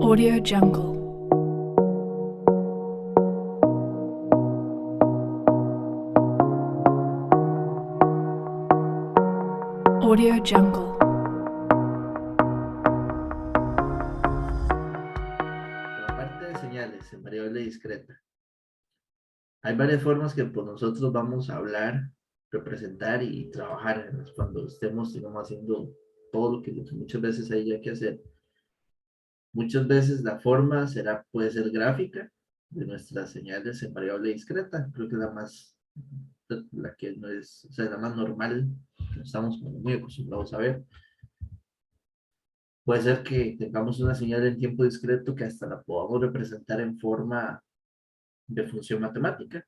Audio Jungle. Audio Jungle. La parte de señales en variable discreta. Hay varias formas que por nosotros vamos a hablar, representar y trabajar cuando estemos, digamos, haciendo todo lo que muchas veces hay ya que hacer. Muchas veces la forma puede ser gráfica de nuestras señales en variable discreta. Creo que es la que no es, o sea, la más normal, que estamos muy acostumbrados a ver. Puede ser que tengamos una señal en tiempo discreto que hasta la podamos representar en forma de función matemática,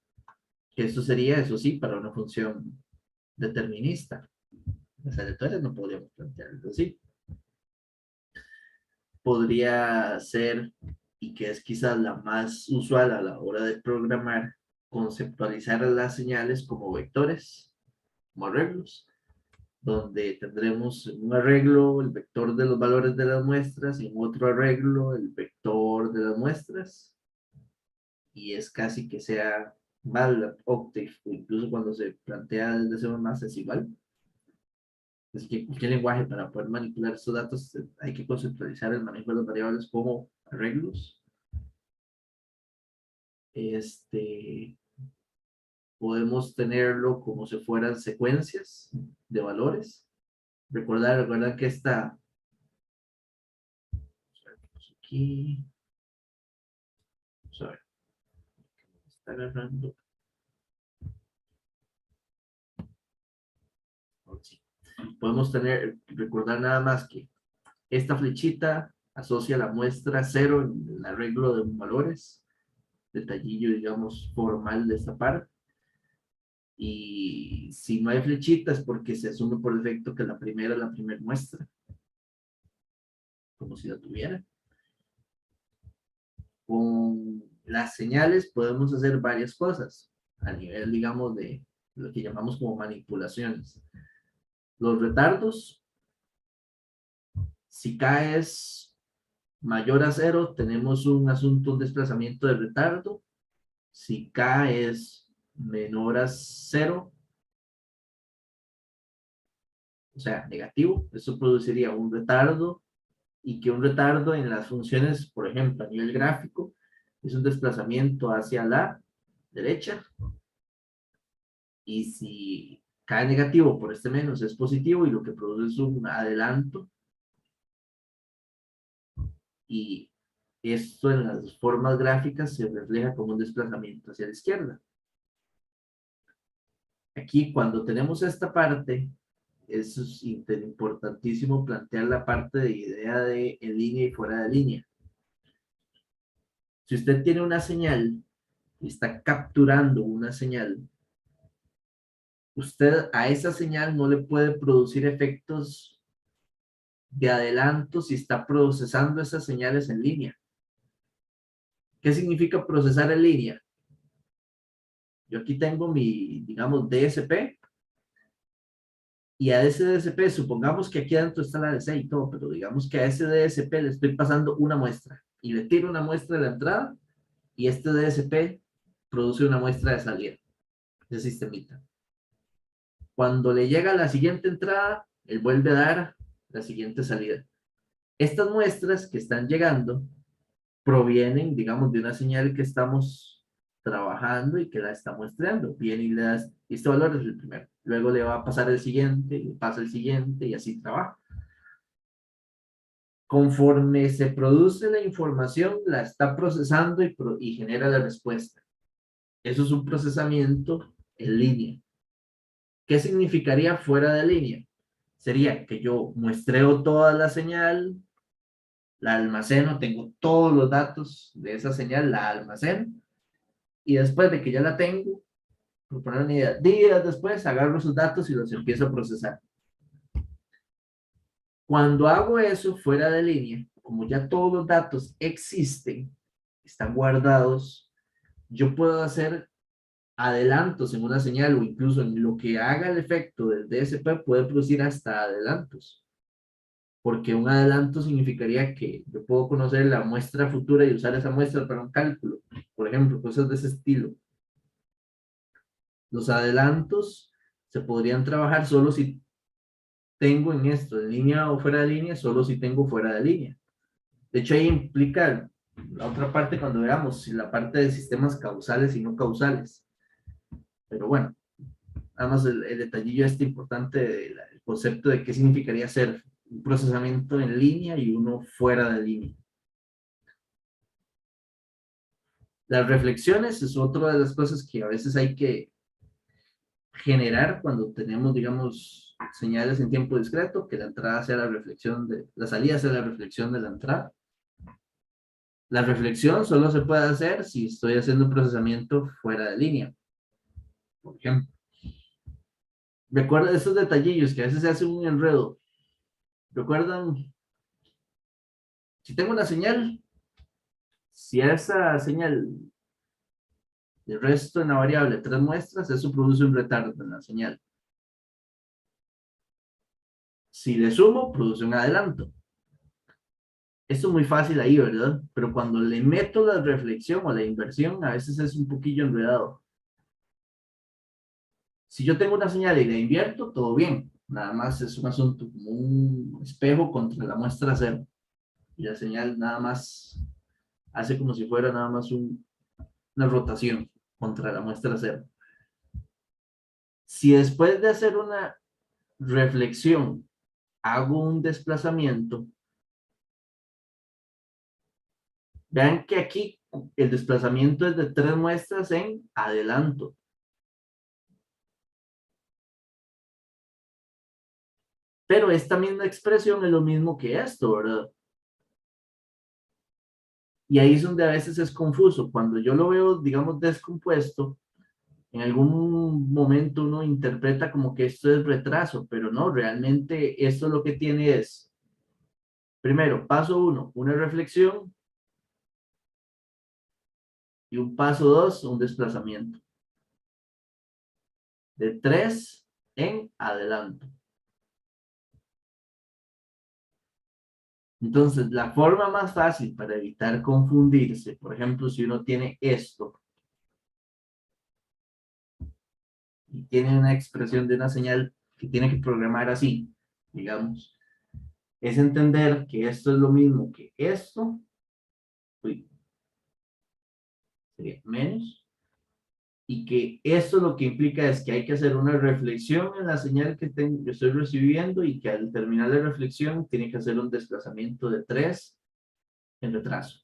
que esto sería, eso sí, para una función determinista. Las aleatorias no podríamos plantearlo así. Podría ser, y que es quizás la más usual a la hora de programar, conceptualizar las señales como vectores, como arreglos, donde tendremos en un arreglo el vector de los valores de las muestras y en otro arreglo el vector de las muestras, y es casi que sea mal octave, o incluso cuando se plantea desde C++ es igual. Así que cualquier lenguaje para poder manipular estos datos hay que conceptualizar el manejo de las variables como arreglos. Podemos tenerlo como si fueran secuencias de valores. Recuerda que aquí, vamos a ver, está agarrando. Sí. Podemos recordar nada más que esta flechita asocia la muestra 0 en el arreglo de valores, detallillo, digamos, formal de esta parte. Y si no hay flechitas, porque se asume por defecto que la primera es la primera muestra, como si la tuviera. Con las señales podemos hacer varias cosas a nivel, digamos, de lo que llamamos como manipulaciones. Los retardos, si K es mayor a 0, tenemos un desplazamiento de retardo. Si K es menor a 0, o sea, negativo, eso produciría un retardo, y que un retardo en las funciones, por ejemplo, a nivel gráfico, es un desplazamiento hacia la derecha, y si K es negativo por este menos es positivo, y lo que produce es un adelanto, y esto en las formas gráficas se refleja como un desplazamiento hacia la izquierda. Aquí, cuando tenemos esta parte, es importantísimo plantear la parte de idea de en línea y fuera de línea. Si usted tiene una señal y está capturando una señal, usted a esa señal no le puede producir efectos de adelanto si está procesando esas señales en línea. ¿Qué significa procesar en línea? Yo aquí tengo mi, digamos, DSP, y a ese DSP, supongamos que aquí adentro está la DC y todo, pero digamos que a ese DSP le estoy pasando una muestra, y le tiro una muestra de la entrada, y este DSP produce una muestra de salida, ese sistemita. Cuando le llega la siguiente entrada, él vuelve a dar la siguiente salida. Estas muestras que están llegando provienen, digamos, de una señal que estamos trabajando y que la está muestrando. Viene y le das, este valor es el primero. Luego le va a pasar el siguiente, le pasa el siguiente y así trabaja. Conforme se produce la información, la está procesando y genera la respuesta. Eso es un procesamiento en línea. ¿Qué significaría fuera de línea? Sería que yo muestreo toda la señal, la almaceno, tengo todos los datos de esa señal, la almaceno, y después de que ya la tengo, por poner una idea, días después agarro esos datos y los empiezo a procesar. Cuando hago eso fuera de línea, como ya todos los datos existen, están guardados, yo puedo hacer adelantos en una señal, o incluso en lo que haga el efecto del DSP puede producir hasta adelantos. porque un adelanto significaría que yo puedo conocer la muestra futura y usar esa muestra para un cálculo, por ejemplo, cosas de ese estilo. Los adelantos se podrían trabajar solo si tengo en esto, en línea o fuera de línea, solo si tengo fuera de línea. De hecho, ahí implica la otra parte cuando veamos la parte de sistemas causales y no causales. Pero bueno, nada más el detallillo este importante del concepto de qué significaría hacer un procesamiento en línea y uno fuera de línea. Las reflexiones es otra de las cosas que a veces hay que generar cuando tenemos, digamos, señales en tiempo discreto, que la entrada sea la reflexión de, la salida sea la reflexión de la entrada. La reflexión solo se puede hacer si estoy haciendo un procesamiento fuera de línea. Por ejemplo, recuerda esos detallillos que a veces se hace un enredo. ¿Recuerdan? Si tengo una señal, si esa señal de resto en la variable 3 muestras, eso produce un retardo en la señal. Si le sumo, produce un adelanto. Esto es muy fácil ahí, ¿verdad? Pero cuando le meto la reflexión o la inversión, a veces es un poquillo enredado. Si yo tengo una señal y la invierto, todo bien. Nada más es un asunto como un espejo contra la muestra cero. Y la señal nada más hace como si fuera nada más una rotación contra la muestra cero. Si después de hacer una reflexión hago un desplazamiento, vean que aquí el desplazamiento es de 3 muestras en adelanto. Pero esta misma expresión es lo mismo que esto, ¿verdad? Y ahí es donde a veces es confuso. Cuando yo lo veo, digamos, descompuesto, en algún momento uno interpreta como que esto es retraso, pero no, realmente esto lo que tiene es, primero, paso 1, una reflexión, y un paso 2, un desplazamiento. De 3 en adelanto. Entonces, la forma más fácil para evitar confundirse, por ejemplo, si uno tiene esto y tiene una expresión de una señal que tiene que programar así, digamos, es entender que esto es lo mismo que esto, sería menos, y que esto lo que implica es que hay que hacer una reflexión en la señal que yo estoy recibiendo y que al terminar la reflexión tiene que hacer un desplazamiento de 3 en retraso.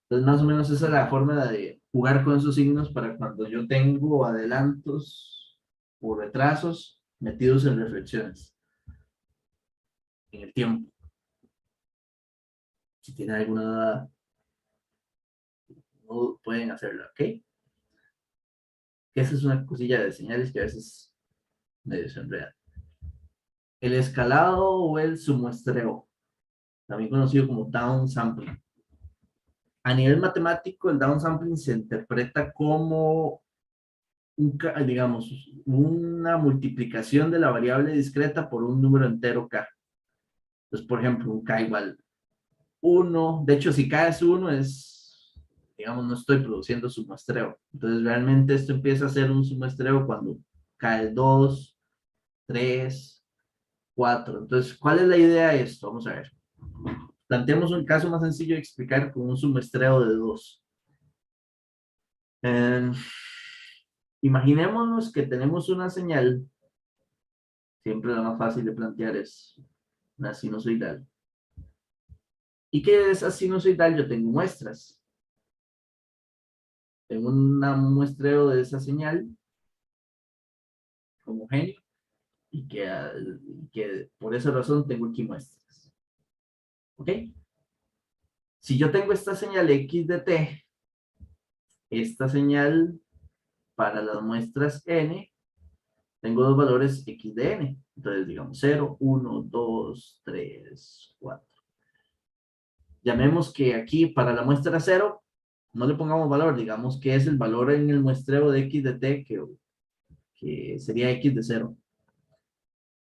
Entonces, más o menos esa es la forma de jugar con esos signos para cuando yo tengo adelantos o retrasos metidos en reflexiones en el tiempo. Si tienen alguna duda, no pueden hacerlo, ¿ok? Esa es una cosilla de señales que a veces medio se enredan. El escalado o el submuestreo, también conocido como downsampling. A nivel matemático, el downsampling se interpreta como, digamos, una multiplicación de la variable discreta por un número entero k. Entonces, por ejemplo, un k igual 1. De hecho, si k es 1, es, digamos, no estoy produciendo submuestreo. Entonces, realmente esto empieza a ser un submuestreo cuando k es 2, 3, 4. Entonces, ¿cuál es la idea de esto? Vamos a ver. Planteemos un caso más sencillo de explicar con un submuestreo de 2. Imaginémonos que tenemos una señal, siempre la más fácil de plantear es una sinusoidal. Y que de esa sinusoidal yo tengo muestras. Tengo un muestreo de esa señal homogéneo y que por esa razón tengo aquí muestras. ¿Ok? Si yo tengo esta señal x de t, esta señal para las muestras n, tengo dos valores x de n. Entonces, digamos 0, 1, 2, 3, 4. Llamemos que aquí para la muestra 0, no le pongamos valor, digamos que es el valor en el muestreo de x de t, que sería x de 0.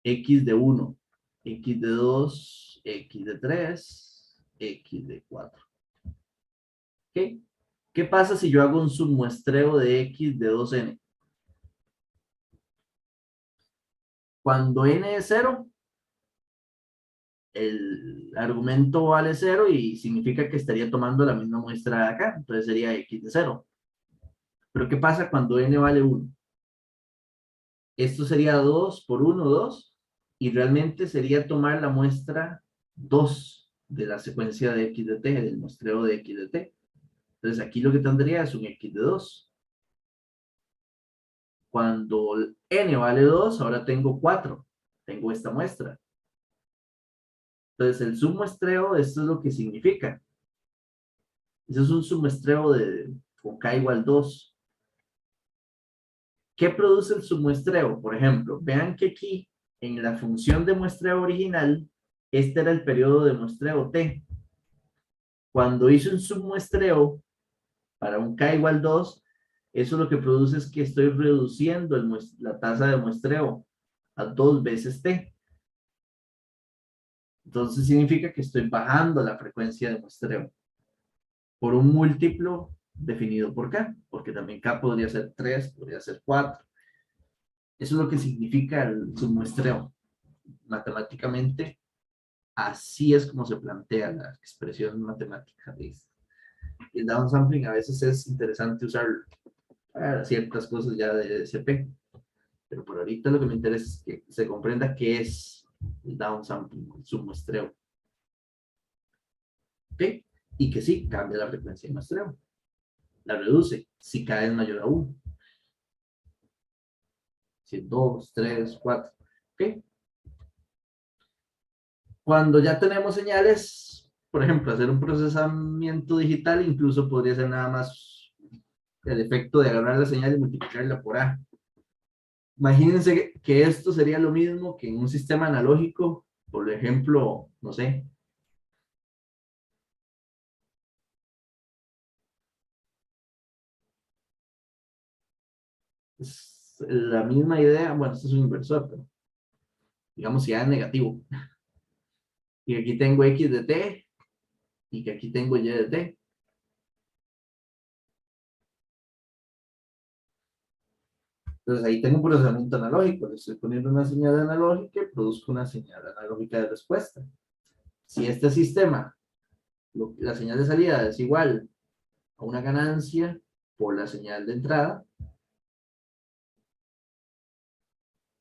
X de 1, X de 2, X de 3, X de 4. ¿Ok? ¿Qué pasa si yo hago un submuestreo de X de 2n? Cuando n es 0, el argumento vale 0 y significa que estaría tomando la misma muestra de acá. Entonces sería X de 0. Pero ¿qué pasa cuando n vale 1? Esto sería 2 por 1, 2. Y realmente sería tomar la muestra 2 de la secuencia de X de t, del muestreo de X de t. Entonces aquí lo que tendría es un X de 2. Cuando n vale 2, ahora tengo 4. Tengo esta muestra. Entonces el submuestreo, esto es lo que significa. Eso es un submuestreo con k igual 2. ¿Qué produce el submuestreo? Por ejemplo, vean que aquí, en la función de muestreo original, este era el periodo de muestreo t. Cuando hice un submuestreo para un k igual 2, eso lo que produce es que estoy reduciendo la tasa de muestreo a 2 veces t. Entonces significa que estoy bajando la frecuencia de muestreo por un múltiplo definido por k, porque también k podría ser 3, podría ser 4. Eso es lo que significa el submuestreo. Matemáticamente, así es como se plantea la expresión matemática de esto. El downsampling a veces es interesante usarlo para ciertas cosas ya de SP, pero por ahorita lo que me interesa es que se comprenda qué es el downsampling, el submuestreo. ¿Ok? Y que sí, cambia la frecuencia de muestreo. La reduce si k es mayor a 1. Si es 2, 3, 4. ¿Ok? Cuando ya tenemos señales, por ejemplo, hacer un procesamiento digital, incluso podría ser nada más el efecto de agarrar la señal y multiplicarla por A. Imagínense que esto sería lo mismo que en un sistema analógico, por ejemplo, no sé. Es la misma idea, bueno, esto es un inversor, pero digamos si A es negativo. Y aquí tengo X de T y que aquí tengo Y de T. Entonces ahí tengo un procesamiento analógico, le estoy poniendo una señal analógica y produzco una señal analógica de respuesta. Si este sistema, la señal de salida es igual a una ganancia por la señal de entrada,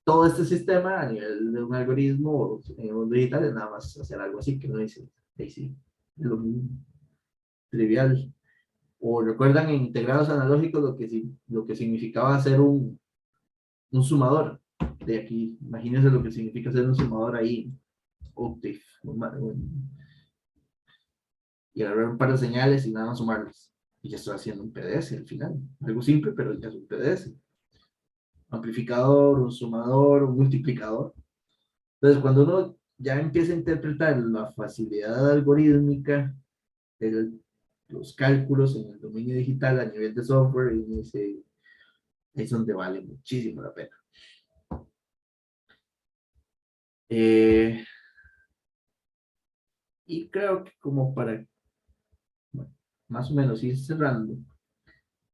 todo este sistema a nivel de un algoritmo o en un digital es nada más hacer algo así que no dice, ahí sí, es lo mismo, trivial. O recuerdan en integrados analógicos lo que significaba hacer un sumador. De aquí, imagínense lo que significa hacer un sumador ahí, Octave, y agarrar un par de señales y nada más sumarlas. Y ya estoy haciendo un PDS al final. Algo simple, pero ya es un PDS. Amplificador, un sumador, un multiplicador. Entonces, cuando uno ya empieza a interpretar la facilidad algorítmica de los cálculos en el dominio digital a nivel de software, y dice, ahí es donde vale muchísimo la pena. Y creo que como para, bueno, más o menos ir cerrando,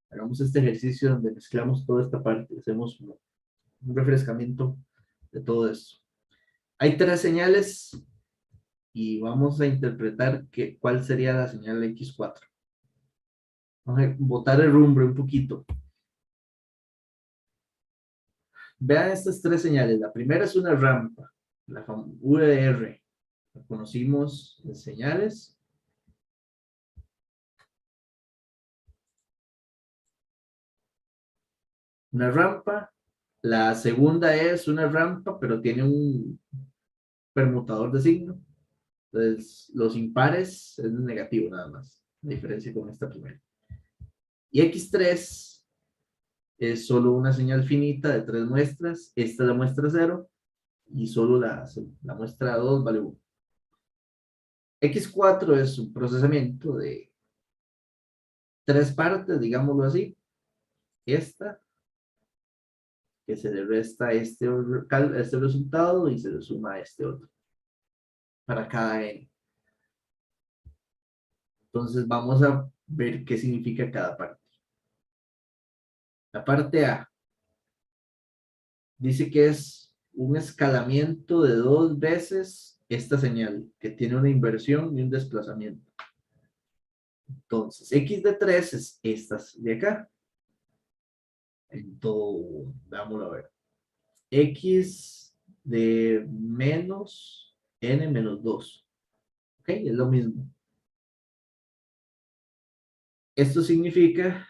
hagamos este ejercicio donde mezclamos toda esta parte, hacemos un refrescamiento de todo esto. Hay 3 señales y vamos a interpretar cuál sería la señal X4. Vamos a botar el rumbo un poquito. Vean estas 3 señales. La primera es una rampa, la VR. La conocimos en señales. Una rampa. La segunda es una rampa, pero tiene un permutador de signo. Entonces, los impares es negativo nada más. La diferencia con esta primera. Y X3 es solo una señal finita de 3 muestras. Esta es la muestra 0 y solo la muestra 2 vale 1. X4 es un procesamiento de 3 partes, digámoslo así. Esta, que se le resta este resultado y se le suma a este otro para cada n. Entonces vamos a ver qué significa cada parte. La parte A dice que es un escalamiento de 2 veces esta señal, que tiene una inversión y un desplazamiento. Entonces, x de 3 es estas de acá. Entonces, vámonos a ver. X de menos n menos 2. Ok, es lo mismo. Esto significa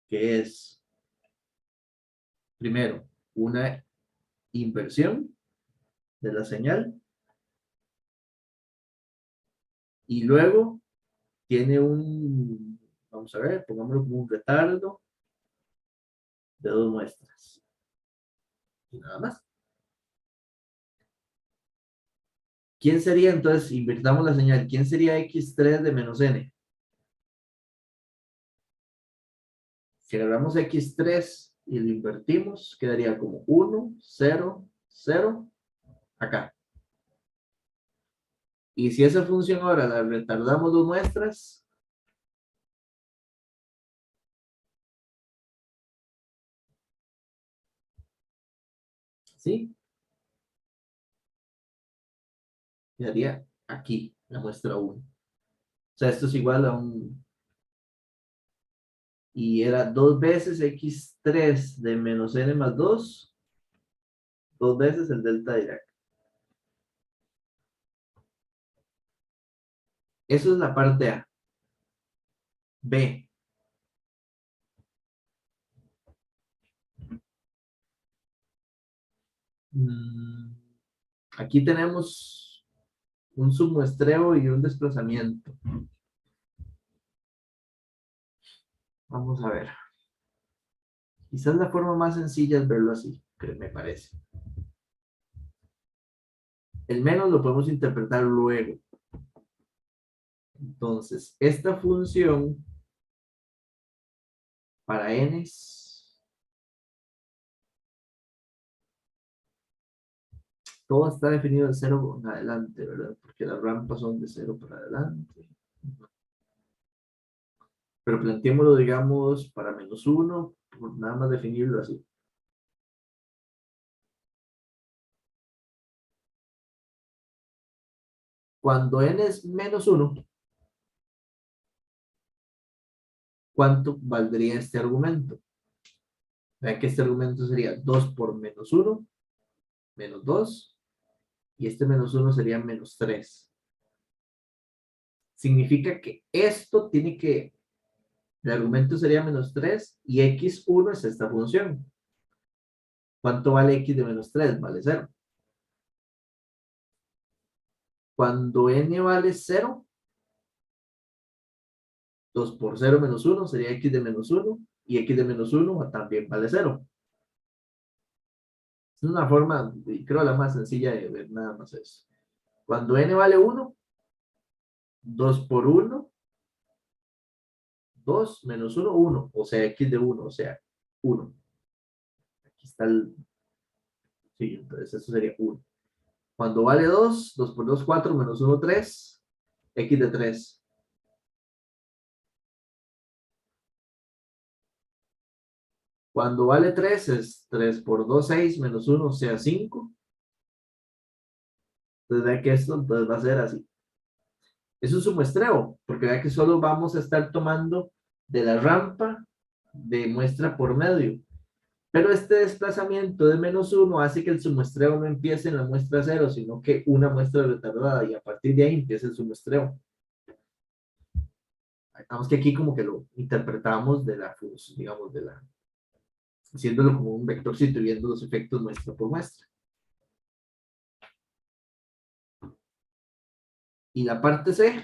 que es, primero, una inversión de la señal y luego tiene un, vamos a ver, pongámoslo como un retardo de 2 muestras. Y nada más. ¿Quién sería entonces, invirtamos la señal, quién sería x3 de menos n? Si agarramos x3 y lo invertimos, quedaría como 1, 0, 0, acá. Y si esa función ahora la retardamos 2 muestras, ¿sí? Quedaría aquí, la muestra 1. O sea, esto es igual a un... Y era 2 veces x3 de menos n más 2, 2 veces el delta de Dirac. Eso es la parte A. B. Aquí tenemos un submuestreo y un desplazamiento. Vamos a ver. Quizás la forma más sencilla es verlo así, que me parece. El menos lo podemos interpretar luego. Entonces, esta función para n todo está definido de 0 en adelante, ¿verdad? Porque las rampas son de 0 para adelante. Pero planteémoslo, digamos, para menos 1, por nada más definirlo así. Cuando n es menos 1, ¿cuánto valdría este argumento? Vean que este argumento sería 2 por menos 1, menos 2, y este menos 1 sería menos 3. Significa que esto tiene que, el argumento sería menos 3, y x1 es esta función. ¿Cuánto vale x de menos 3? Vale 0. Cuando n vale 0, 2 por 0 menos 1 sería x de menos 1, y x de menos 1 también vale 0. Es una forma, creo, la más sencilla de ver nada más eso. Cuando n vale 1, 2 por 1, 2 menos 1, 1, o sea, x de 1, o sea, 1. Aquí está el... Sí, entonces eso sería 1. Cuando vale 2, 2 por 2, 4, menos 1, 3, x de 3. Cuando vale 3 es 3 por 2, 6, menos 1, o sea, 5. Entonces vea que esto entonces va a ser así. Eso es un muestreo, porque vea que solo vamos a estar tomando de la rampa de muestra por medio. Pero este desplazamiento de menos 1 hace que el submuestreo no empiece en la muestra 0, sino que una muestra retardada, y a partir de ahí empieza el submuestreo. Digamos que aquí como que lo interpretamos de la función, digamos, de la, haciéndolo como un vectorcito y viendo los efectos muestra por muestra. Y la parte C,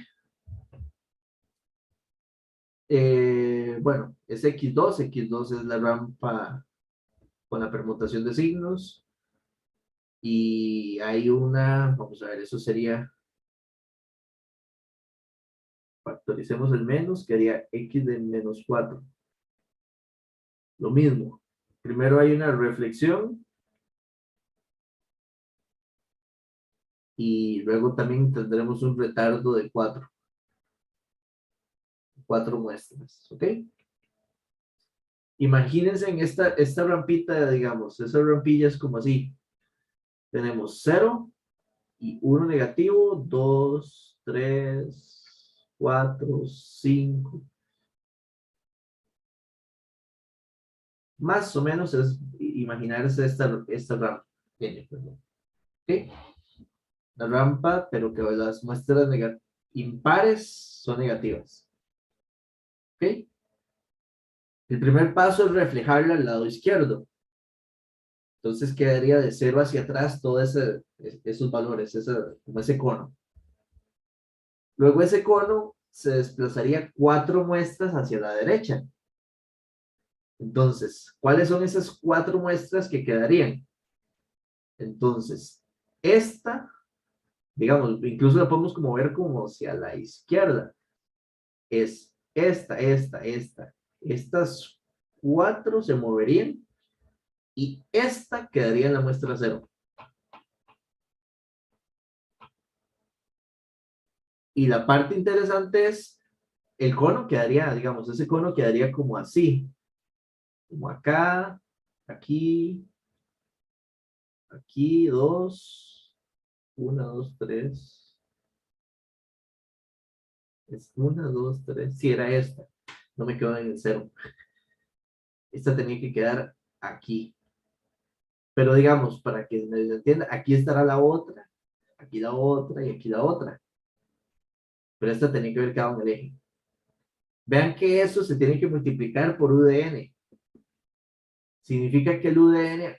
bueno, es x2, x2 es la rampa con la permutación de signos, y hay una, vamos a ver, eso sería, factoricemos el menos, que haría x de menos 4. Lo mismo, Primero hay una reflexión. Y luego también tendremos un retardo de 4 muestras, ¿ok? Imagínense en esta rampita, digamos, esa rampilla es como así. Tenemos 0 y 1 negativo, 2, 3, 4, 5. Más o menos es imaginarse esta rampa. ¿Ok? La rampa, pero que las muestras impares son negativas. ¿Ok? El primer paso es reflejarla al lado izquierdo. Entonces quedaría de 0 hacia atrás todos esos valores, como ese cono. Luego ese cono se desplazaría 4 muestras hacia la derecha. Entonces, ¿cuáles son esas 4 muestras que quedarían? Entonces, esta, digamos, incluso la podemos como ver como hacia la izquierda. Es esta. Estas 4 se moverían y esta quedaría en la muestra 0. Y la parte interesante es, el cono quedaría, digamos, ese cono quedaría como así. Como acá, aquí, aquí, 2, 1, 2, 3. Es 1, 2, 3. Sí, era esta. No me quedo en el 0. Esta tenía que quedar aquí. Pero digamos, para que me entienda, aquí estará la otra, aquí la otra y aquí la otra. Pero esta tenía que haber quedado en el eje. Vean que eso se tiene que multiplicar por UDN. Significa que el UDN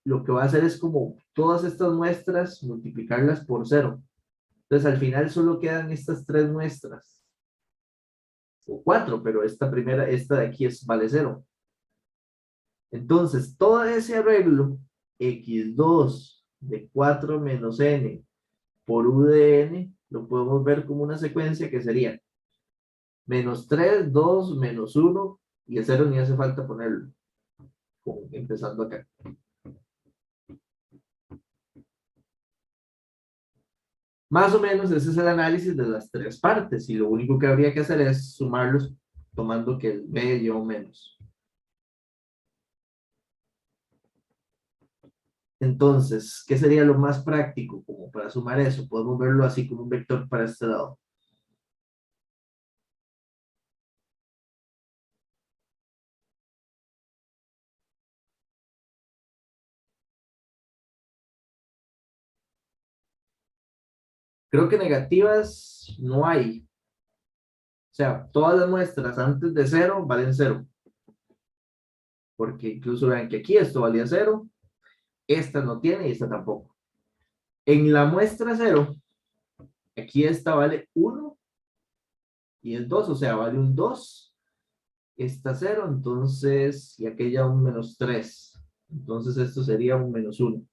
lo que va a hacer es como todas estas muestras, multiplicarlas por 0. Entonces al final solo quedan estas 3 muestras. O 4, pero esta primera, esta de aquí vale 0. Entonces todo ese arreglo, x2 de 4 menos n por UDN, lo podemos ver como una secuencia que sería menos 3, 2, menos 1, y el 0 ni hace falta ponerlo, empezando acá. Más o menos ese es el análisis de las 3 partes, y lo único que habría que hacer es sumarlos tomando que el medio o menos. Entonces, ¿qué sería lo más práctico como para sumar eso? Podemos verlo así como un vector para este lado. Creo que negativas no hay. O sea, todas las muestras antes de 0 valen 0. Porque incluso vean que aquí esto valía 0, esta no tiene y esta tampoco. En la muestra 0, aquí esta vale 1 y es 2, o sea, vale un 2. Esta 0, entonces, y aquella un menos 3. Entonces esto sería un menos 1.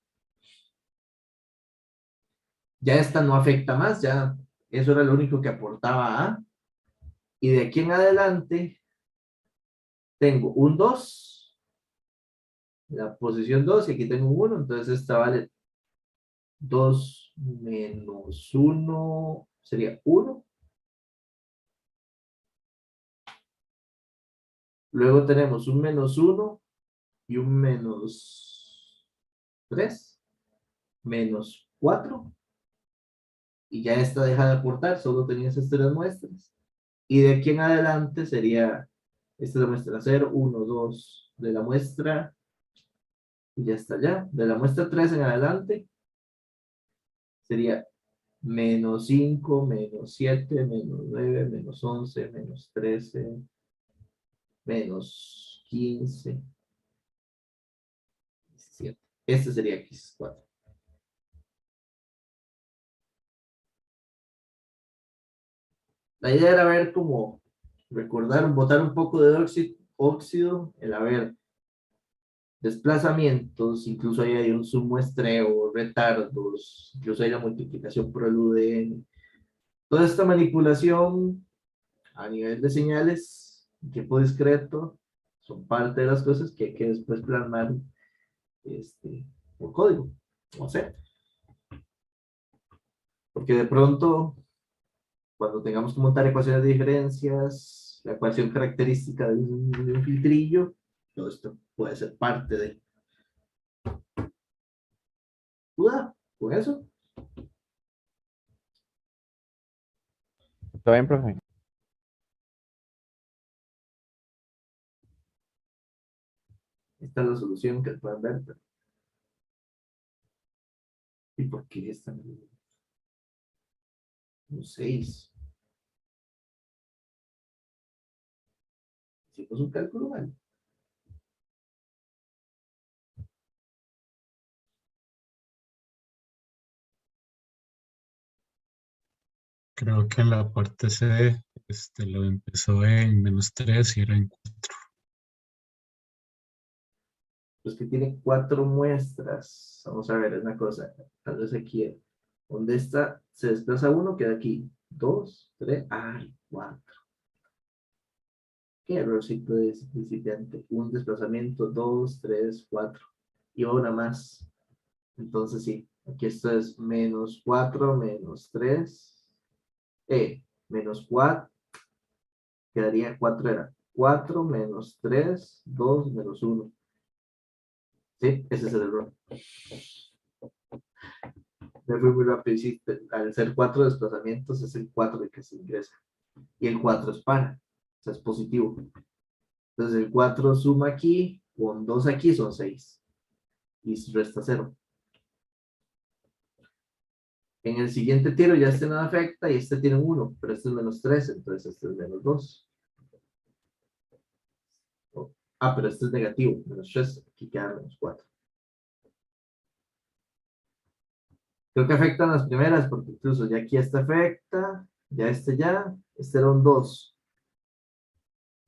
Ya esta no afecta más, ya eso era lo único que aportaba A. Y de aquí en adelante tengo un 2, la posición 2, y aquí tengo un 1, entonces esta vale 2 menos 1, sería 1. Luego tenemos un menos 1 y un menos 3, menos 4. Y ya esta deja de aportar, solo tenía esas 3 muestras. Y de aquí en adelante sería, esta es la muestra 0, 1, 2 de la muestra, y ya está ya. De la muestra 3 en adelante, sería menos 5, menos 7, menos 9, menos 11, menos 13, menos 15, 17. Este sería X4. La idea era ver cómo recordar, botar un poco de óxido, el haber desplazamientos, incluso ahí hay un submuestreo, retardos, incluso hay la multiplicación por el UDN. Toda esta manipulación a nivel de señales, tiempo discreto, son parte de las cosas que hay que después plasmar por código, no sé. Porque de pronto, cuando tengamos que montar ecuaciones de diferencias, la ecuación característica de un filtrillo, todo esto puede ser parte de. ¿Duda con eso? ¿Todo bien, profe? Esta es la solución que pueden ver. ¿Y por qué esta? Un 6. Hicimos un cálculo mal. Creo que en la parte C lo empezó en -3 y era en 4. Pues que tiene 4 muestras. Vamos a ver una cosa. Tal vez aquí, donde está, se desplaza 1, queda aquí. 2, 3, ay, 4. Qué errorcito de principiante. Un desplazamiento, 2, 3, 4. Y ahora más. Entonces sí, aquí esto es -4, -3. -4. Quedaría 4, era 4, -3, 2, -1. Sí, ese es el error. Me fui muy rápido. Sí, al ser 4 desplazamientos, es el 4 el que se ingresa. Y el 4 es par, o sea, es positivo. Entonces el 4 suma aquí, con 2 aquí son 6. Y resta 0. En el siguiente tiro ya este no afecta y este tiene 1, pero este es -3, entonces este es -2. Pero este es negativo, -3, aquí queda -4. Creo que afectan las primeras, porque incluso ya aquí este afecta, ya, este era un 2.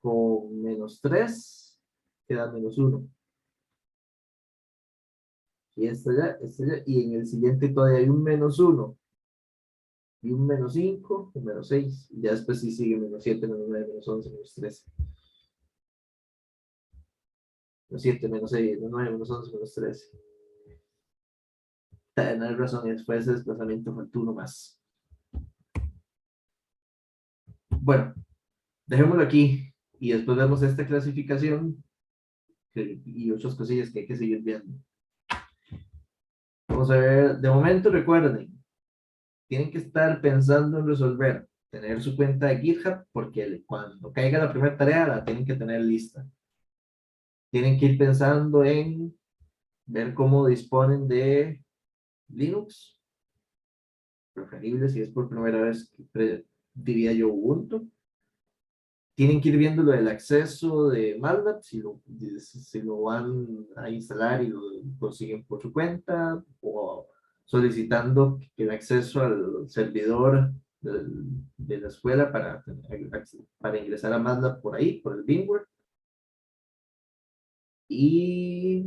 Con -3, queda -1. Y este ya, y en el siguiente todavía hay un -1, y un -5, un -6, y ya después sí sigue -7, -9, -11, -13. -7, -6, -9, -11, -13. No hay razón, y después ese desplazamiento faltó uno más. Bueno, dejémoslo aquí, y después vemos esta clasificación y otras cosillas que hay que seguir viendo. Vamos a ver, de momento recuerden, tienen que estar pensando en resolver, tener su cuenta de GitHub, porque cuando caiga la primera tarea la tienen que tener lista. Tienen que ir pensando en ver cómo disponen de Linux, preferible si es por primera vez, diría yo Ubuntu. Tienen que ir viendo lo del acceso de MATLAB, si lo van a instalar y lo consiguen por su cuenta, o solicitando el acceso al servidor de la escuela para ingresar a MATLAB por ahí, por el VMware. Y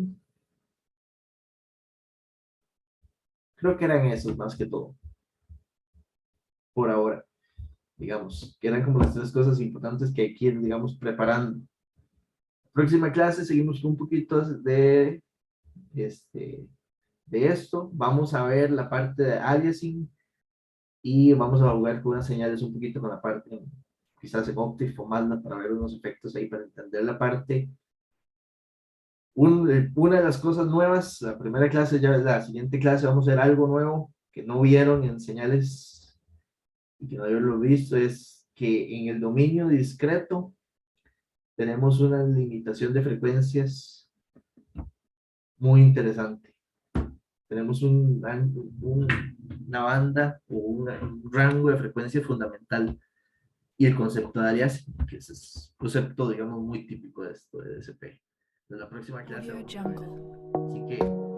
creo que eran esos más que todo, por ahora, digamos, que eran como las 3 cosas importantes que hay que ir, digamos, preparando. Próxima clase seguimos con un poquito de esto. Vamos a ver la parte de aliasing y vamos a jugar con unas señales un poquito con la parte, quizás en Octave o MATLAB, para ver unos efectos ahí, para entender la parte. Una de las cosas nuevas, la primera clase, ya la siguiente clase vamos a ver algo nuevo que no vieron en señales y que no habían visto, es que en el dominio discreto tenemos una limitación de frecuencias muy interesante. Tenemos una banda o un rango de frecuencia fundamental, y el concepto de aliasing, que es un concepto, digamos, muy típico de esto de DSP. En la próxima clase Audio vamos a ver Jungle. eso. Así que